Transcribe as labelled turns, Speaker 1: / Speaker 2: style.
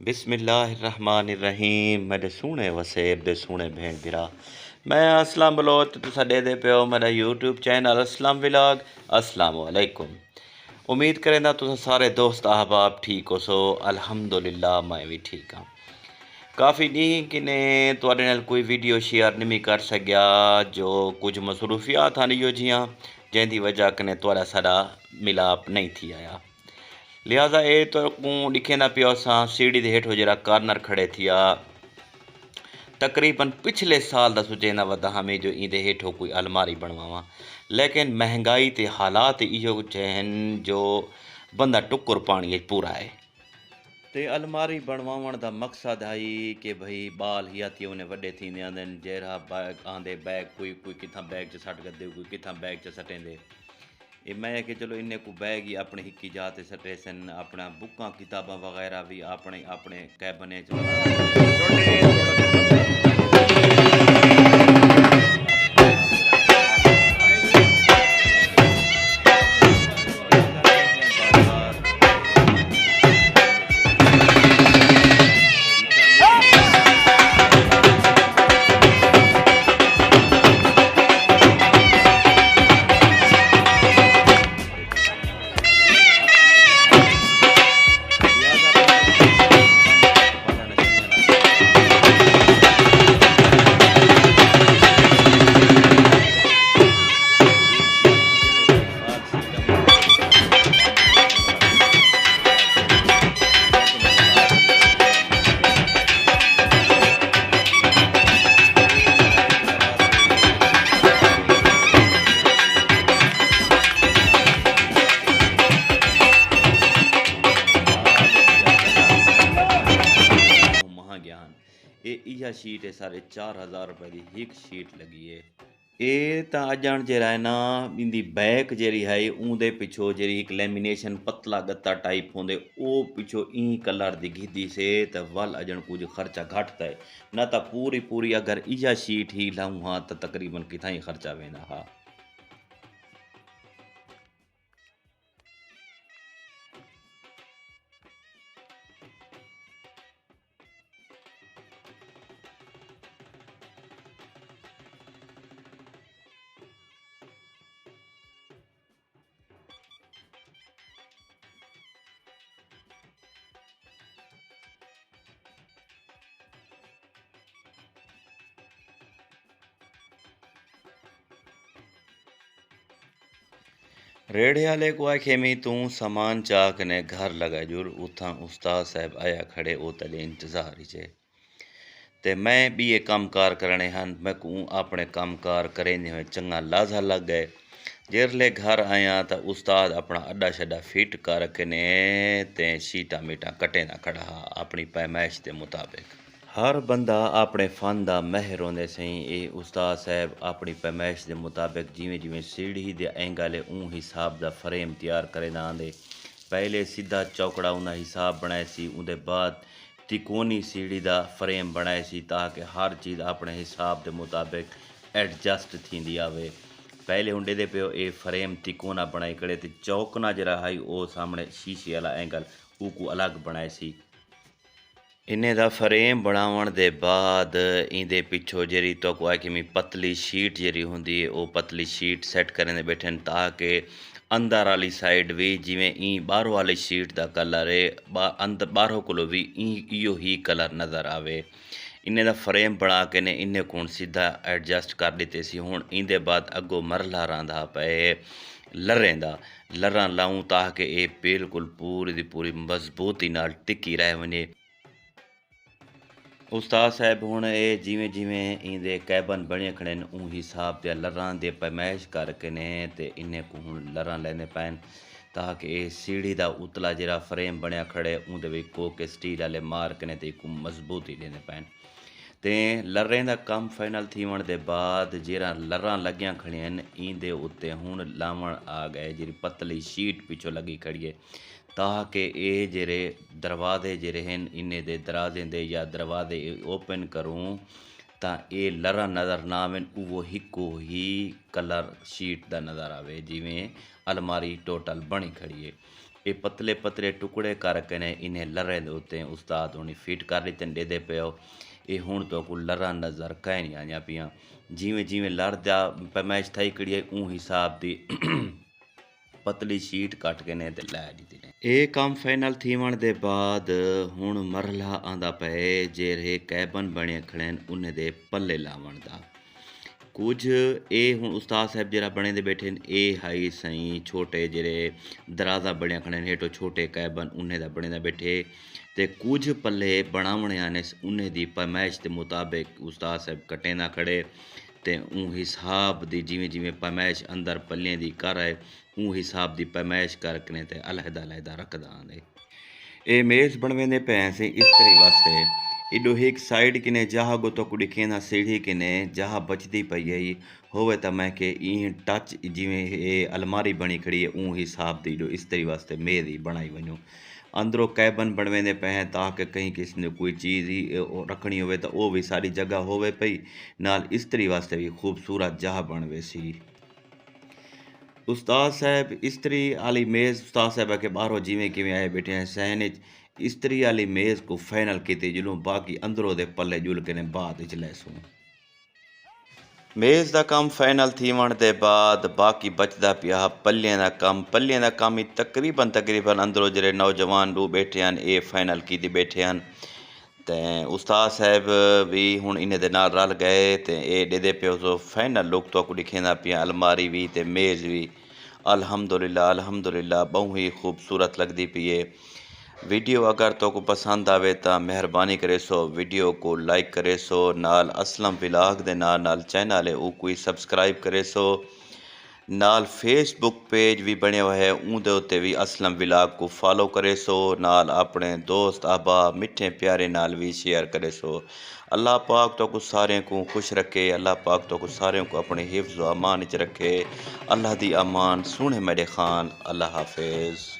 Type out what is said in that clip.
Speaker 1: बिस्मिल्लाहिर्रहमानिर्रहीम मेरे सोहने वसेब दे सोहने भेण भिरा मैं असलम बलोच तुसा दे पियो मेरा यूट्यूब चैनल असलम विलाग अस्सलाम वालेकुम। उम्मीद करेंदा तुसा सारे दोस्त अहबाब ठीक हो सो अल्हम्दुलिल्लाह मैं भी ठीक हाँ। काफ़ी डी किने तुहाडे नाल कोई वीडियो शेयर नहीं कर सकिया जो कुछ मसरूफियात हैं जो जियां जैंदी वजह कने तुहाडा साडा मिलाप नहीं थी आया। लिहाजा ये तो ॾिखे न पियो असां सीढ़ी दे हेठो जरा कार्नर खड़े थिया तकरीबन पिछले साल दा सुचेंदा वदा हमें जो इंदे हेठो कोई अलमारी बनवावां, लेकिन महंगाई ते हालात इहो चहन जो बंदा टुकुर पानी पूरा है। ते अलमारी बनवावण दा मकसद आई कि भाई बाल हियाती उन्हें वड्डे थींदे आंदन जहिड़ा बैग आंदे बैग कोई किथां बैग च सट गदे कोई किथां बैग च सटेंदे। ये मैं कि चलो इन्ने को बैग ही अपने हिक्की जा ते सटे सन अपना बुकां किताबां वगैरह भी अपने अपने कैबने च इहा शीट है सारे 4000 रुपए की एक शीट लगी है। ये तो अजण जरा है ना इंदी बैक जरी है ऊंदे पिछो जरी एक लैमीनेशन पतला गत्ता टाइप होंदे ओ पिछो ई कलर दी गिदी से त वल अजण कुछ खर्चा घट है न तो पूरी पूरी अगर इहा शीट ही लाऊं हाँ तो तकरीबन किथा ही खर्चा वेंदा हा। रेढ़े वाले को आखे मी तू सामान चाक ने घर लगा जुर उथा उस्ताद साहब आया खड़े ओ तले इंतजार ही चे ते मैं भी ये काम कार करने हन मैं को अपने काम कार करेंदे हुए चंगा लाजा लग गए। जेरले घर आया तो उस्ताद अपना अड्डा शड्डा फिट कर कने ते शीटा मीटा कटे ना खड़ा हा अपनी पैमाइश के मुताबिक। हर बंदा अपने फन का महर होंदे सही ये उस्ताद साहब अपनी पैमाइश के मुताबिक जिमें जिमें सीढ़ी दे एंगल है उन हिसाब का फ्रेम तैयार करे आंदे। पहले सीधा चौकड़ा उन्हें हिसाब बनाए सी उनके बाद तिकोनी सीढ़ी का फ्रेम बनाए सी ताकि हर चीज़ अपने हिसाब के मुताबिक एडजस्ट थी आवे। पहले हुंडे दे पियो ये फ्रेम तिकोना बनाई करे ते चौकना जरा है वो सामने शीशे वाला एंगल ऊ अलग बनाए सी। इन्हें दा फ्रेम बनावन दे बाद इंदे पिछो जेरी तो को कि मी पतली शीट जेरी होंदी है वो पतली शीट सेट करने बैठे ताकि अंदर वाली साइड भी जिमें ई बाहरों वाली शीट का कलर है अंदर बाहरों को भी इो ही कलर नज़र आवे। इन्हें दा फ्रेम बना के ने इन्हें को सीधा एडजस्ट कर दिते सी। हुण इंदे बाद अगो मरला रहा पे लरें दा लरां लाऊं ताकि ये बिल्कुल पूरी दी पूरी मजबूती नाल टिकी रह वने। उस्ताद साहब हुण ये जिमें जिमें इंदे कैबन बने खड़े ऊ हिसाब से लरां दे पैमाइश करके ने ते इन्हें को हुण लरां लेने पैन ताकि ये सीढ़ी का उतला जरा फ्रेम बनया खड़े उंदे विच कोके स्टील वाले मार्क ने ते मजबूती देने पैन ते लरें का काम फाइनल थीवन दे बाद जरा लरां लगियां खड़ियां इंदे उत्ते हुण लावण आ गए जी पतली शीट पिछो लगी खड़ी है ताकि ये जेरे दरवाजे जेरे हैं इन्हें दे दराजे दे या दरवाजे ओपन करूँ तो ये लरा नज़र ना आवे वो हिको ही कलर शीट का नज़र आवे जिमें अलमारी टोटल बनी खड़ी है। ये पतले पतले टुकड़े करके ने इन्हें लरे दे उत्ते उस्ताद हुणी फिट कर दित्ते ने दे पियो। ये हुण तो को लरा नज़र कै नहीं आईयां पियां। जिवें जिवें लरदा पैमाइश थई कड़ी है उं हिसाब दी पतली शीट कट के ने ते लै दित्ती ने। ਇਹ ਕੰਮ ਫਾਈਨਲ ਥੀਵਣ ਦੇ ਬਾਅਦ ਹੁਣ ਮਰਹਲਾ ਆਂਦਾ ਪਏ ਜਿਹੜੇ ਕੈਬਨ ਬਣੇ ਖੜੇ ਨੇ ਉਹਨੇ ਦੇ ਪੱਲੇ ਲਾਵਣ ਦਾ। ਕੁਝ ਇਹ ਹੁਣ ਉਸਤਾਦ ਸਾਹਿਬ ਜਿਹੜਾ ਬਣੇ ਦੇ ਬੈਠੇ ਨੇ ਇਹ ਹਾਈ ਸਈ ਛੋਟੇ ਜਿਹੜੇ ਦਰਾਜ਼ਾ ਬਣਿਆ ਖੜੇ ਨੇ ਹੇਠੋਂ ਛੋਟੇ ਕੈਬਨ ਉਹਨੇ ਦਾ ਬਣੇ ਦਾ ਬੈਠੇ ਤੇ ਕੁਝ ਪੱਲੇ ਬਣਾਵਣਿਆਂ ਨੇ ਉਹਨੇ ਦੀ ਪੈਮਾਇਸ਼ ਦੇ ਮੁਤਾਬਿਕ ਉਸਤਾਦ ਸਾਹਿਬ ਕੱਟੇ ਨਾ ਖੜੇ ਤੇ ਉਹ ਹਿਸਾਬ ਦੀ ਜਿਵੇਂ ਜਿਵੇਂ ਪੈਮਾਇਸ਼ ਅੰਦਰ ਪੱਲਿਆਂ ਦੀ ਕਰ ਆਏ ਉਹ ਹਿਸਾਬ ਦੀ ਪੈਮਾਇਸ਼ ਕਰਕੇ ਤੇ ਅਲਹਦਾ ਅਲਹਦਾ ਰੱਖਦਾ ਆਂਦੇ। ਇਹ ਮੇਜ਼ ਬਣਵੇਂਦੇ ਪਏ ਸੀ ਇਸਤਰੀ ਵਾਸਤੇ। इडो एक साइड किने जहाँ गो तो दिखेना सीढ़ी किने जहाँ बचती पई है होवे तो मैं के ई टच जिमें ये अलमारी बनी खड़ी है ऊँ हिसाब दी जो इस्त्री वास्ते मेज ही बनाई वनूँ। अंदरों कैबन बनवेंदे पे हैं ताकि कहीं किसी ने कोई चीज़ ही रखनी होवे तो वो भी सारी जगह होवे पई नाल इस्त्री वास्ते भी खूबसूरत जहाँ बनवे सी। उस्ताद साहब इस्त्री आली मेज़ उस्ताद साहब के बाहरों जिमें किमें आए बैठे हैं सहने इस्त्री वाली मेज़ को फाइनल की जुलूं बाकी अंदरों दे पल्ले जुल के ने बाद च लैसूं। मेज़ का काम फाइनल थीवण दे बाद बाकी बचदा पिया पल्लियां दा काम ही तकरीबन अंदरों जेरे नौजवान रू बैठे हैं ये फाइनल की बैठे हैं ते उस्ताद साहब भी हुण इन्हें दे नाल रल गए ते ये दे पियो सो फाइनल लुक तो दिखेंदा पिया अलमारी भी ते मेज़ भी अल्हम्दुलिल्लाह बहु ही खूबसूरत लगदी पई है। वीडियो अगर तो को पसंद आवे तो मेहरबानी करे सो वीडियो को लाइक करे सो नाल असलम विलाग दे नाल चैनल है वो कोई सब्सक्राइब करे सो नाल फेसबुक पेज भी बने हुआ है उहदे उत्ते भी असलम विलाग को फॉलो करे सो नाल अपने दोस्त अहबाब मिठे प्यारे नाल भी शेयर करे सो। अल्लाह पाक तो को सारे को खुश रखे। अल्लाह पाक तो को सारे को अपने हिफ्ज़ व अमान च रखे। अल्लाह दी अमान सुने मेरे खान। अल्लाह हाफिज़।